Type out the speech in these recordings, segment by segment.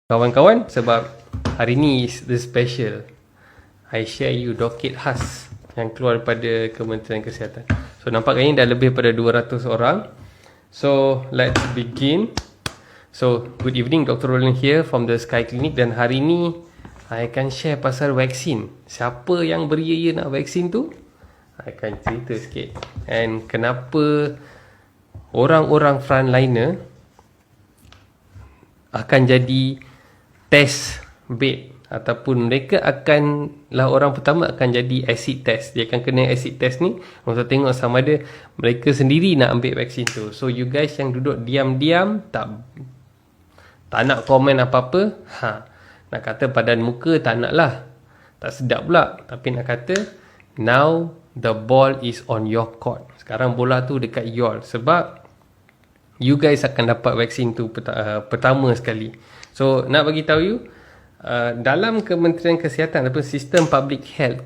Kawan-kawan, sebab hari ni is the special, I share you docket khas yang keluar daripada Kementerian Kesihatan. So nampaknya dah lebih pada 200 orang. So let's begin. So good evening, Dr. Roland here from the Sky Clinic, dan hari ni I akan share pasal vaksin. Siapa yang beria nak vaksin tu? I akan cerita sikit. And kenapa orang-orang frontliner akan jadi test bed, ataupun mereka akanlah orang pertama akan jadi acid test. Dia akan kena acid test ni untuk tengok sama ada mereka sendiri nak ambil vaksin tu. So you guys yang duduk diam-diam tak nak komen apa-apa, nak kata padan muka tak nak lah, tak sedap pula. Tapi nak kata now the ball is on your court. Sekarang bola tu dekat you all, sebab you guys akan dapat vaksin tu pertama sekali. So nak bagi tahu you, dalam Kementerian Kesihatan ataupun sistem public health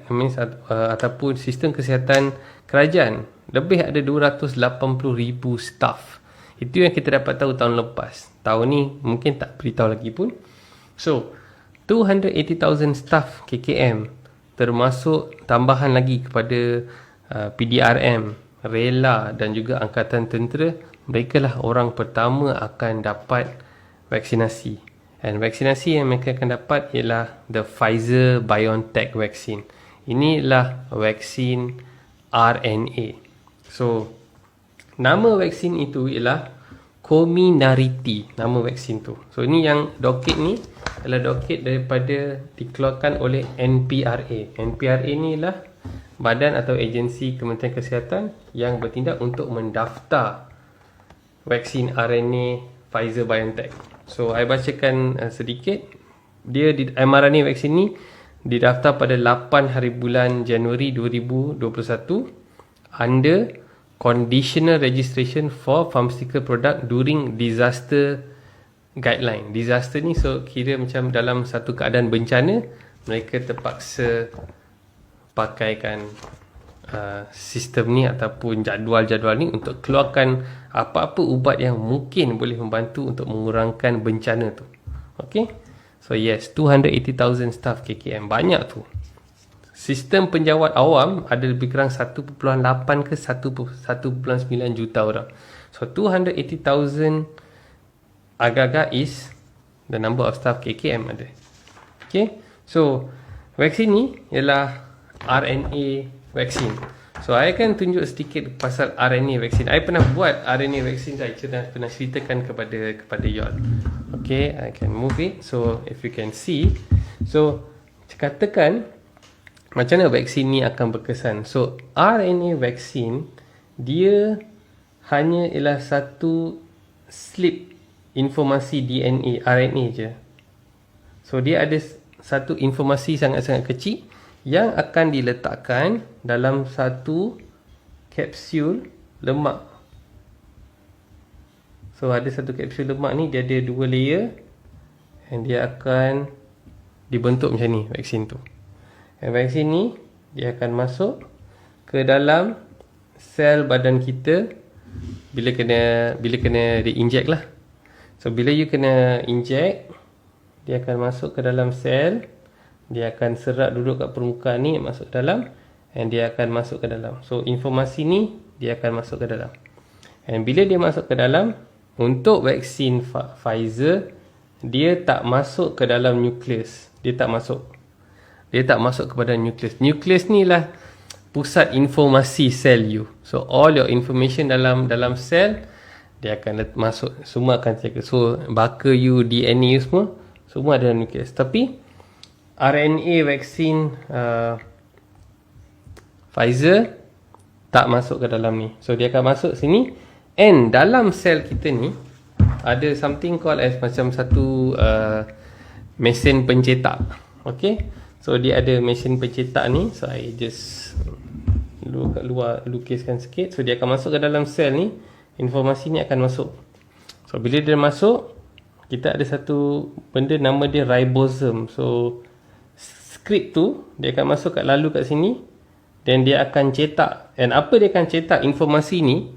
means ataupun sistem kesihatan kerajaan, lebih ada 280,000 staff. Itu yang kita dapat tahu tahun lepas. Tahun ni mungkin tak beritahu lagi pun. So 280,000 staff KKM, termasuk tambahan lagi kepada PDRM, rela dan juga angkatan tentera. Mereka lah orang pertama akan dapat vaksinasi. Dan vaksinasi yang mereka akan dapat ialah the Pfizer-BioNTech vaksin. Inilah vaksin RNA. So nama vaksin itu ialah Comirnaty, nama vaksin tu. So ini yang docket ni adalah docket daripada dikeluarkan oleh NPRA. NPRA ni ialah badan atau agensi Kementerian Kesihatan yang bertindak untuk mendaftar vaksin RNA Pfizer-BioNTech. So I bacakan sedikit. Dia mRNA vaksin ni didaftar pada 8 hari bulan Januari 2021 under conditional registration for pharmaceutical product during disaster guideline. Disaster ni so kira macam dalam satu keadaan bencana, mereka terpaksa pakaikan sistem ni ataupun jadual-jadual ni untuk keluarkan apa-apa ubat yang mungkin boleh membantu untuk mengurangkan bencana tu. Okay, so yes, 280,000 staff KKM, banyak tu. Sistem penjawat awam ada lebih kurang 1.8 ke 1.9 juta orang. So 280,000 agak-agak is the number of staff KKM ada. Okay, so vaksin ni ialah RNA vaksin. So I akan tunjuk sedikit pasal RNA vaksin. I pernah buat RNA vaksin, saya pernah ceritakan kepada you all. Okay, I can move it. So if you can see, so katakan macam mana vaksin ni akan berkesan. So RNA vaksin dia hanya ialah satu slip informasi DNA RNA je. So dia ada satu informasi sangat-sangat kecil yang akan diletakkan dalam satu kapsul lemak. So ada satu kapsul lemak ni, dia ada 2 layer, dan dia akan dibentuk macam ni vaksin tu. Dan vaksin ni dia akan masuk ke dalam sel badan kita bila kena di-inject lah. So bila you kena inject, dia akan masuk ke dalam sel. Dia akan serat duduk kat permukaan ni, masuk ke dalam, dan dia akan masuk ke dalam. So informasi ni dia akan masuk ke dalam. Dan bila dia masuk ke dalam, untuk vaksin Pfizer, dia tak masuk ke dalam nukleus. Dia tak masuk kepada nukleus. Nukleus ni lah pusat informasi sel you. So all your information dalam sel, dia akan masuk, semua akan jaga. So baka you, DNA you semua ada dalam nukleus. Tapi RNA vaksin Pfizer tak masuk ke dalam ni. So dia akan masuk sini, and dalam sel kita ni ada something called as macam satu mesin pencetak. Okay, so dia ada mesin pencetak ni. So I just kat luar lukiskan sikit. So dia akan masuk ke dalam sel ni, informasi ni akan masuk. So bila dia masuk, kita ada satu benda nama dia ribosome. So skrip tu dia akan masuk lalu kat sini, dan dia akan cetak. Dan apa dia akan cetak informasi ni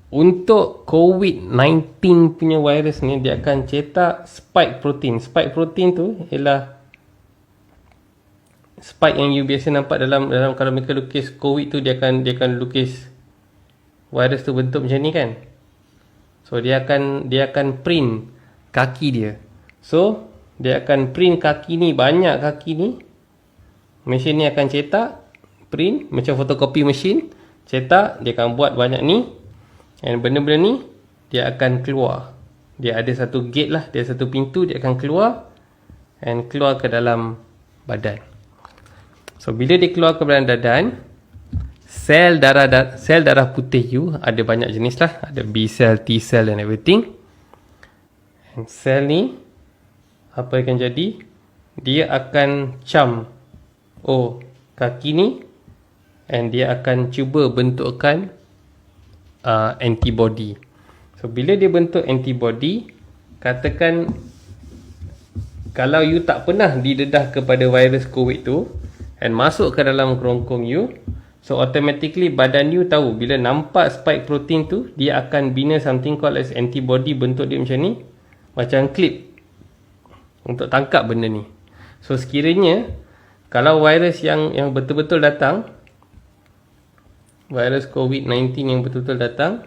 untuk COVID-19 punya virus ni, dia akan cetak spike protein. Spike protein tu ialah spike yang you biasa nampak dalam kalau mereka lukis COVID tu, dia akan lukis virus tu bentuk macam ni kan. So dia akan print kaki dia. So dia akan print kaki ni, banyak kaki ni. Mesin ni akan cetak, print macam fotokopi mesin, cetak, dia akan buat banyak ni. Dan benda-benda ni dia akan keluar. Dia ada satu gate lah, dia satu pintu, dia akan keluar and keluar ke dalam badan. So bila dia keluar ke dalam badan, sel darah putih you ada banyak jenis lah, ada B cell, T cell and everything. And sel ni apa akan jadi? Dia akan cam kaki ni, and dia akan cuba bentukkan antibody. So bila dia bentuk antibody, katakan kalau you tak pernah didedah kepada virus COVID tu and masuk ke dalam kerongkong you, so automatically badan you tahu bila nampak spike protein tu, dia akan bina something called as antibody. Bentuk dia macam ni, macam klip untuk tangkap benda ni. So sekiranya kalau virus yang betul-betul datang, virus COVID-19 yang betul-betul datang,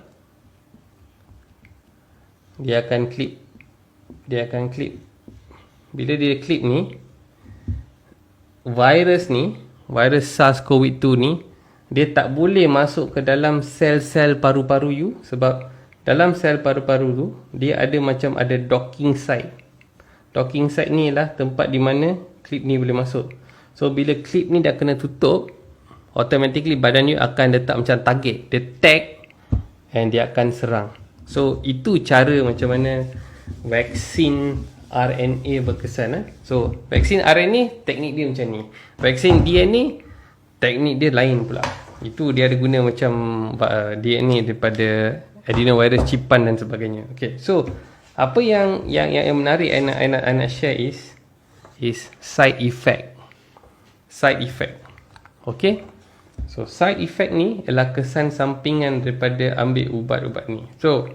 dia akan klip. Bila dia klip ni, virus SARS-CoV-2 ni, dia tak boleh masuk ke dalam sel-sel paru-paru you, sebab dalam sel paru-paru tu dia ada docking site. Docking site ni lah tempat di mana klip ni boleh masuk. So bila klip ni dah kena tutup, automatically badan you akan letak macam target. Dia tag and dia akan serang. So itu cara macam mana vaksin RNA berkesan. So vaksin RNA teknik dia macam ni. Vaksin DNA teknik dia lain pula. Itu dia ada guna macam DNA daripada adenovirus cipan dan sebagainya. Okay, so apa yang menarik anak share is side effect. Okay, so side effect ni ialah kesan sampingan daripada ambil ubat-ubat ni. So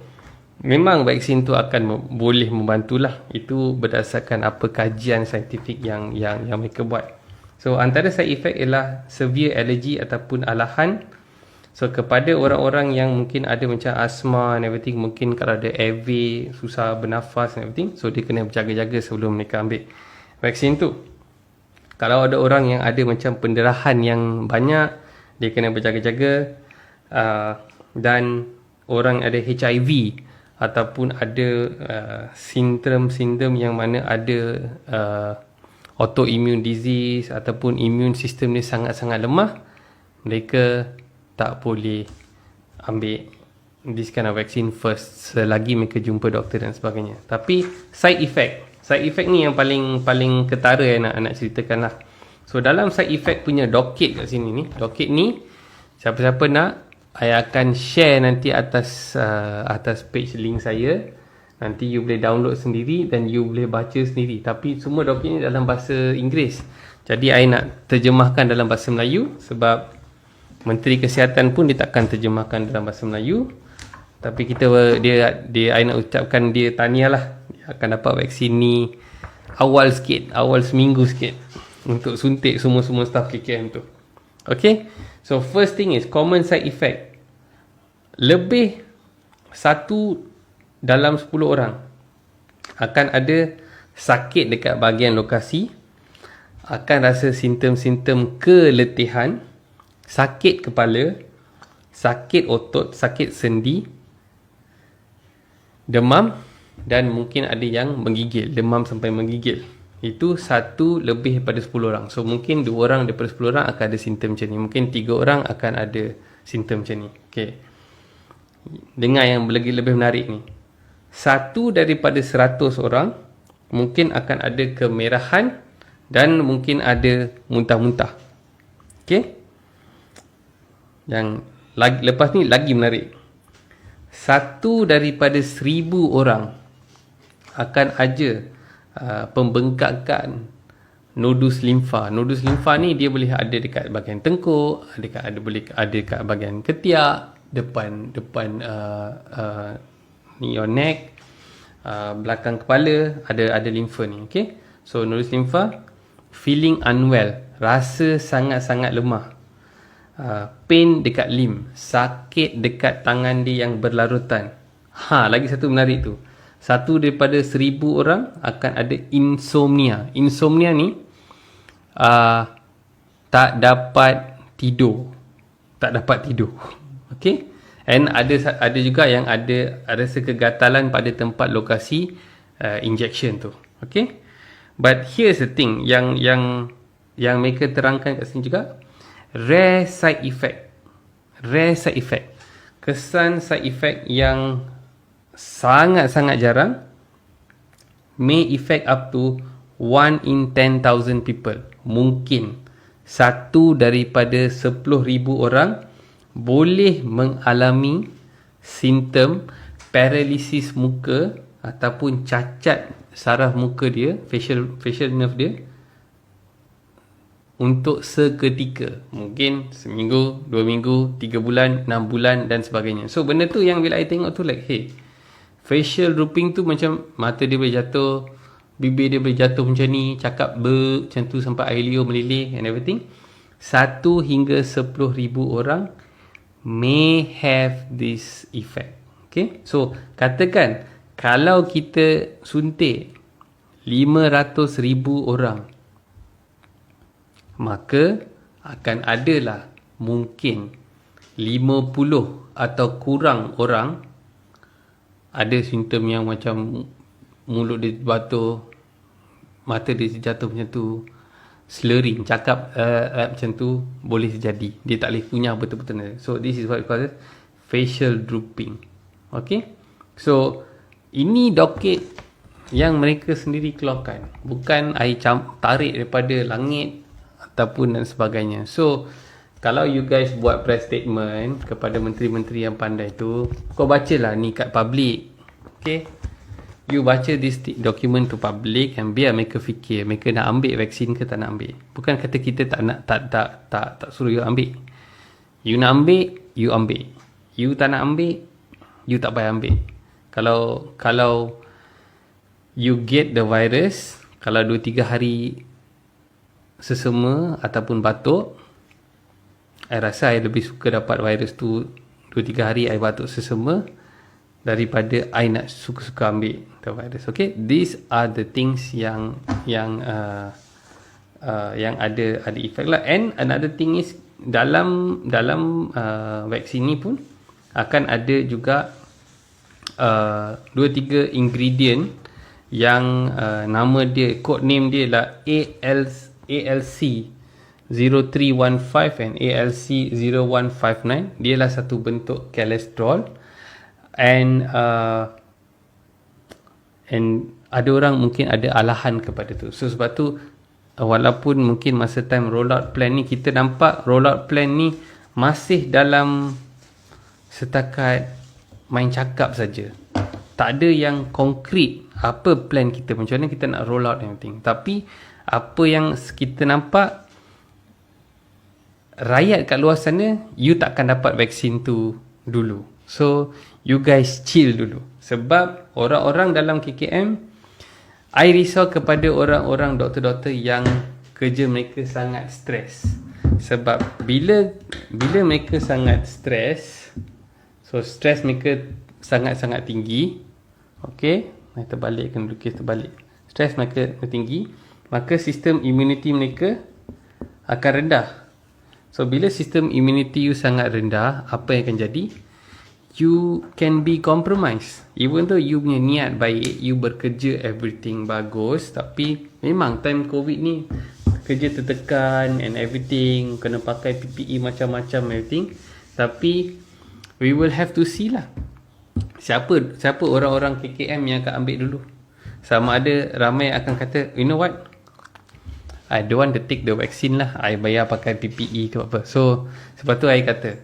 memang vaksin tu akan boleh membantulah. Itu berdasarkan apa kajian saintifik yang mereka buat. So antara side effect ialah severe allergy ataupun alahan. So kepada orang-orang yang mungkin ada macam asma and everything, mungkin kalau ada airway, susah bernafas and everything, so dia kena berjaga-jaga sebelum mereka ambil vaksin tu. Kalau ada orang yang ada macam pendarahan yang banyak, dia kena berjaga-jaga. Dan orang ada HIV ataupun ada sindrom yang mana ada autoimmune disease ataupun immune system ni sangat-sangat lemah, mereka tak boleh ambil this kind of vaccine first selagi mereka jumpa doktor dan sebagainya. Tapi side effect ni yang paling ketara nak ceritakan lah. So dalam side effect punya docket kat sini ni, docket ni siapa-siapa nak, saya akan share nanti atas page link saya. Nanti you boleh download sendiri dan you boleh baca sendiri. Tapi semua docket ni dalam bahasa Inggeris. Jadi saya nak terjemahkan dalam bahasa Melayu sebab Menteri Kesihatan pun dia takkan terjemahkan dalam bahasa Melayu. Tapi saya nak ucapkan dia tahniah lah. Dia akan dapat vaksin ni awal seminggu sikit untuk suntik semua staff KKM tu. Okay, so first thing is common side effect. Lebih 1 dalam 10 orang akan ada sakit dekat bahagian lokasi, akan rasa simptom-simptom keletihan, sakit kepala, sakit otot, sakit sendi, demam, dan mungkin ada yang menggigil, demam sampai menggigil. Itu 1 lebih daripada 10 orang. So mungkin 2 orang daripada 10 orang akan ada simptom macam ni. Mungkin 3 orang akan ada simptom macam ni. Okay, dengar yang lebih menarik ni. 1 daripada 100 orang mungkin akan ada kemerahan dan mungkin ada muntah-muntah. Okay, yang lepas ni lagi menarik. 1 daripada 1000 orang akan ada pembengkakan nodus limfa. Nodus limfa ni dia boleh ada dekat bahagian tengkuk, boleh ada dekat bahagian ketiak, depan ni your neck, belakang kepala ada limfa ni. Okay, so nuris limfa. Feeling unwell, rasa sangat-sangat lemah. Pain dekat limb, sakit dekat tangan dia yang berlarutan. Lagi satu menarik tu. 1 daripada 1000 orang akan ada insomnia. Insomnia ni tak dapat tidur. Okay. And ada juga yang ada rasa kegatalan pada tempat lokasi injection tu. Okay. But here's the thing yang mereka terangkan kat sini juga, rare side effect. Kesan side effect yang sangat-sangat jarang, may affect up to 1 in 10,000 people. Mungkin 1 daripada 10,000 orang boleh mengalami simptom paralisis muka ataupun cacat saraf muka dia, facial nerve dia untuk seketika. Mungkin seminggu, 2 minggu, 3 bulan, 6 bulan dan sebagainya. So benda tu yang bila I tengok tu like, hey, facial drooping tu macam mata dia boleh jatuh, bibir dia boleh jatuh macam ni, cakap macam tu sampai air liur melilih and everything. 1 hingga 10,000 orang may have this effect. Okay, so katakan kalau kita suntik 500,000 orang, maka akan adalah mungkin 50 atau kurang orang ada simptom yang macam mulut dia batu, mata dia jatuh macam tu, slurring, cakap macam tu boleh terjadi. Dia tak boleh punya betul-betul. So this is what we call facial drooping. Okay, so ini doket yang mereka sendiri keluarkan, bukan I tarik daripada langit ataupun dan sebagainya. So kalau you guys buat press statement kepada menteri-menteri yang pandai tu, kau bacalah ni kat public. Okay, you baca this document to public and biar mereka fikir mereka nak ambil vaksin ke tak nak ambil. Bukan kata kita tak nak, tak suruh you ambil. You nak ambil, you ambil. You tak nak ambil, you tak payah ambil. Kalau you get the virus, kalau 2-3 hari sesama ataupun batuk, I rasa I lebih suka dapat virus tu 2-3 hari I batuk sesama daripada I nak suka-suka ambil the virus. Okay, these are the things yang ada effect lah. And another thing is dalam vaksin ni pun akan ada juga 2-3 ingredient yang nama dia, code name dia lah ALC 0315 and ALC 0159. Dia lah satu bentuk kolesterol, and ada orang mungkin ada alahan kepada tu. So sebab tu walaupun mungkin masa time rollout plan ni kita nampak rollout plan ni masih dalam setakat main cakap saja. Tak ada yang konkret apa plan kita, macam mana kita nak roll out everything. Tapi apa yang kita nampak, rakyat kat luar sana, you takkan dapat vaksin tu dulu. So you guys chill dulu. Sebab orang-orang dalam KKM, I risau kepada orang-orang doktor-doktor yang kerja mereka sangat stres. Sebab bila mereka sangat stres, so stres mereka sangat-sangat tinggi. Okay, terbalikkan lukis terbalik. Stres mereka tinggi, maka sistem immunity mereka akan rendah. So bila sistem immunity you sangat rendah, apa yang akan jadi? You can be compromised. Even though you punya niat baik, you bekerja everything bagus, tapi memang time COVID ni kerja tertekan and everything, kena pakai PPE macam-macam everything. Tapi we will have to see lah siapa orang-orang KKM yang akan ambil dulu. Sama ada ramai akan kata, you know what, I don't want to take the vaccine lah, I bayar pakai PPE ke apa. So sebab tu I kata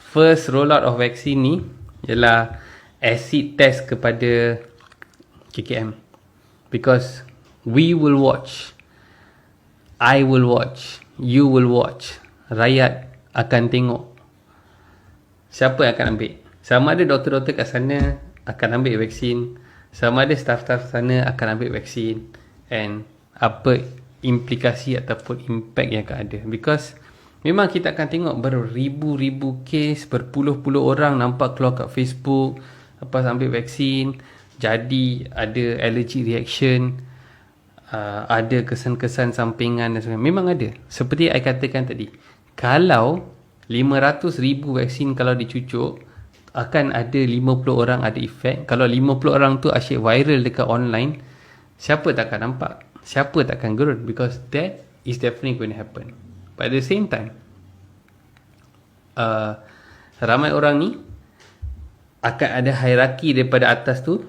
first rollout of vaccine ni ialah acid test kepada KKM, because we will watch, I will watch, you will watch, rakyat akan tengok siapa yang akan ambil? Sama ada doktor-doktor kat sana akan ambil vaksin, sama ada staff-staff sana akan ambil vaksin, and apa implikasi ataupun impact yang akan ada. Because memang kita akan tengok beribu-ribu kes, berpuluh-puluh orang nampak keluar kat Facebook lepas ambil vaksin, jadi ada allergic reaction, ada kesan-kesan sampingan dan sebagainya. Memang ada. Seperti saya katakan tadi, kalau 500,000 vaksin kalau dicucuk, akan ada 50 orang ada efek. Kalau 50 orang tu asyik viral dekat online, siapa takkan nampak? Siapa takkan gerun? Because that is definitely going to happen. But at the same time, ramai orang ni akan ada hierarki daripada atas tu.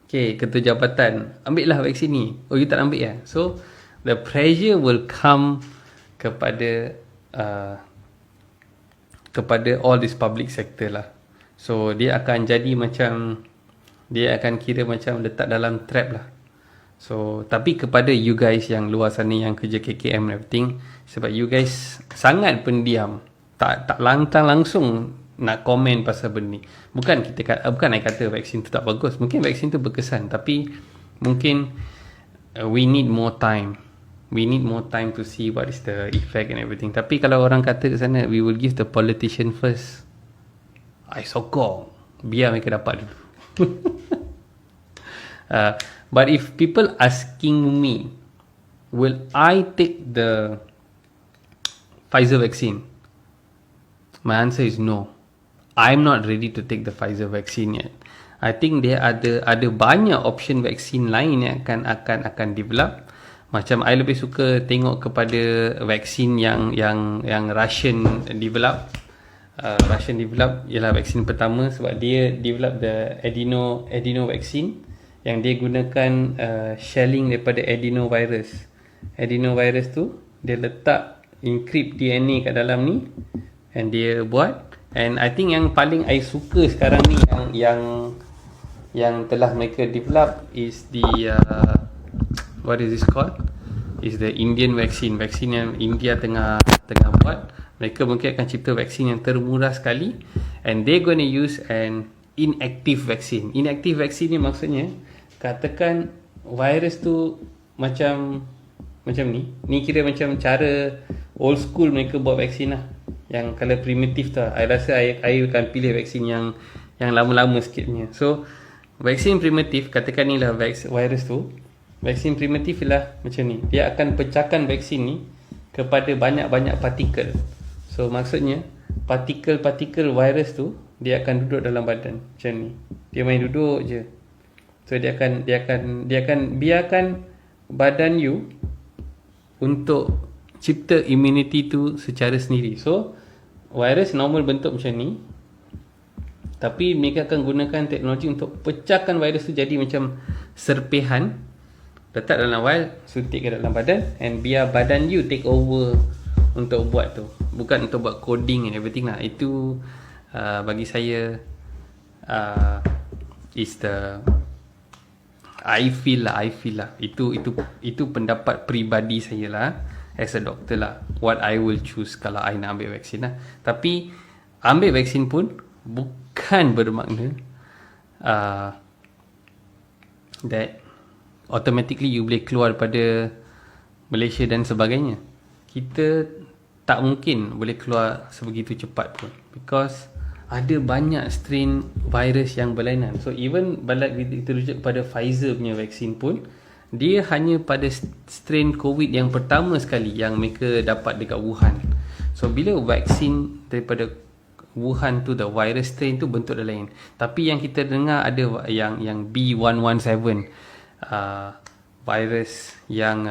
Okay, ketua jabatan, ambil lah vaksin ni. Oh, you tak ambil ya? So, the pressure will come kepada all this public sector lah. So, dia akan jadi macam, dia akan kira macam letak dalam trap lah. So, tapi kepada you guys yang luar sana yang kerja KKM and everything, sebab you guys sangat pendiam, tak lantang langsung nak komen pasal benda ni. Bukan I kata vaksin tu tak bagus. Mungkin vaksin tu berkesan, tapi mungkin we need more time. We need more time to see what is the effect and everything. Tapi kalau orang kata kat sana, we will give the politician first, I sokong, biar mereka dapat dulu. But if people asking me, will I take the Pfizer vaccine? My answer is no. I'm not ready to take the Pfizer vaccine yet. I think there ada banyak option vaksin lain yang akan develop. Macam I lebih suka tengok kepada vaksin yang Russian develop. Russian develop ialah vaksin pertama, sebab dia develop the adeno vaccine yang dia gunakan shelling daripada adenovirus. Adenovirus tu dia letak encrypt DNA kat dalam ni, and dia buat. And I think yang paling I suka sekarang ni yang telah mereka develop is the what is this called? Is the Indian vaccine. Vaksin yang India tengah buat. Mereka mungkin akan cipta vaksin yang termurah sekali, and they gonna use an inactive vaccine. Inactive vaccine ni maksudnya, katakan virus tu macam ni. Ni kira macam cara old school mereka buat vaksin lah. Yang kalau primitif tu, I rasa I akan pilih vaksin yang lama-lama sikit punya. So, vaksin primitif, katakan ni lah virus tu. Vaksin primitif lah macam ni. Dia akan pecahkan vaksin ni kepada banyak-banyak partikel. So, maksudnya, partikel-partikel virus tu, dia akan duduk dalam badan. Macam ni. Dia main duduk je. So, dia akan biarkan badan you untuk cipta immunity tu secara sendiri. So, virus normal bentuk macam ni, tapi mereka akan gunakan teknologi untuk pecahkan virus tu jadi macam serpihan, letak dalam vial, suntik ke dalam badan, and biar badan you take over untuk buat tu. Bukan untuk buat coding and everything lah. Itu bagi saya is the I feel lah. Itu pendapat peribadi saya lah, as a doctor lah, what I will choose kalau I nak ambil vaksin lah. Tapi ambil vaksin pun bukan bermakna that automatically you boleh keluar daripada Malaysia dan sebagainya. Kita tak mungkin boleh keluar sebegitu cepat pun, because ada banyak strain virus yang berlainan. So even bila kita rujuk pada Pfizer punya vaksin pun, dia hanya pada strain COVID yang pertama sekali yang mereka dapat dekat Wuhan. So bila vaksin daripada Wuhan tu, the virus strain tu bentuk dia lain. Tapi yang kita dengar ada yang B117, virus yang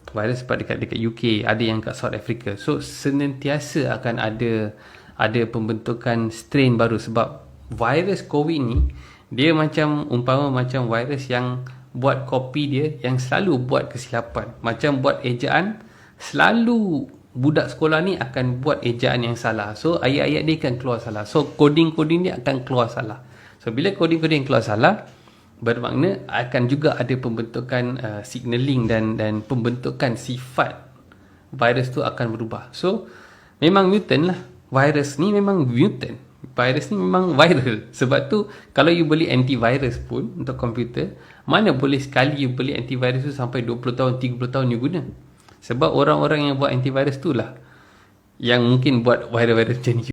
virus dekat UK, ada yang kat South Africa. So senantiasa akan ada pembentukan strain baru, sebab virus COVID ni dia macam umpama macam virus yang buat kopi dia yang selalu buat kesilapan. Macam buat ejaan, selalu budak sekolah ni akan buat ejaan yang salah. So ayat-ayat dia akan keluar salah. So coding-coding dia akan keluar salah. So bila coding-coding keluar salah, bermakna akan juga ada pembentukan signaling dan pembentukan sifat virus tu akan berubah. So memang mutant lah. Virus ni memang mutant. Virus ni memang viral. Sebab tu kalau you beli antivirus pun untuk komputer, mana boleh sekali you beli antivirus tu sampai 20 tahun, 30 tahun you guna. Sebab orang-orang yang buat antivirus tu lah yang mungkin buat virus-virus macam ni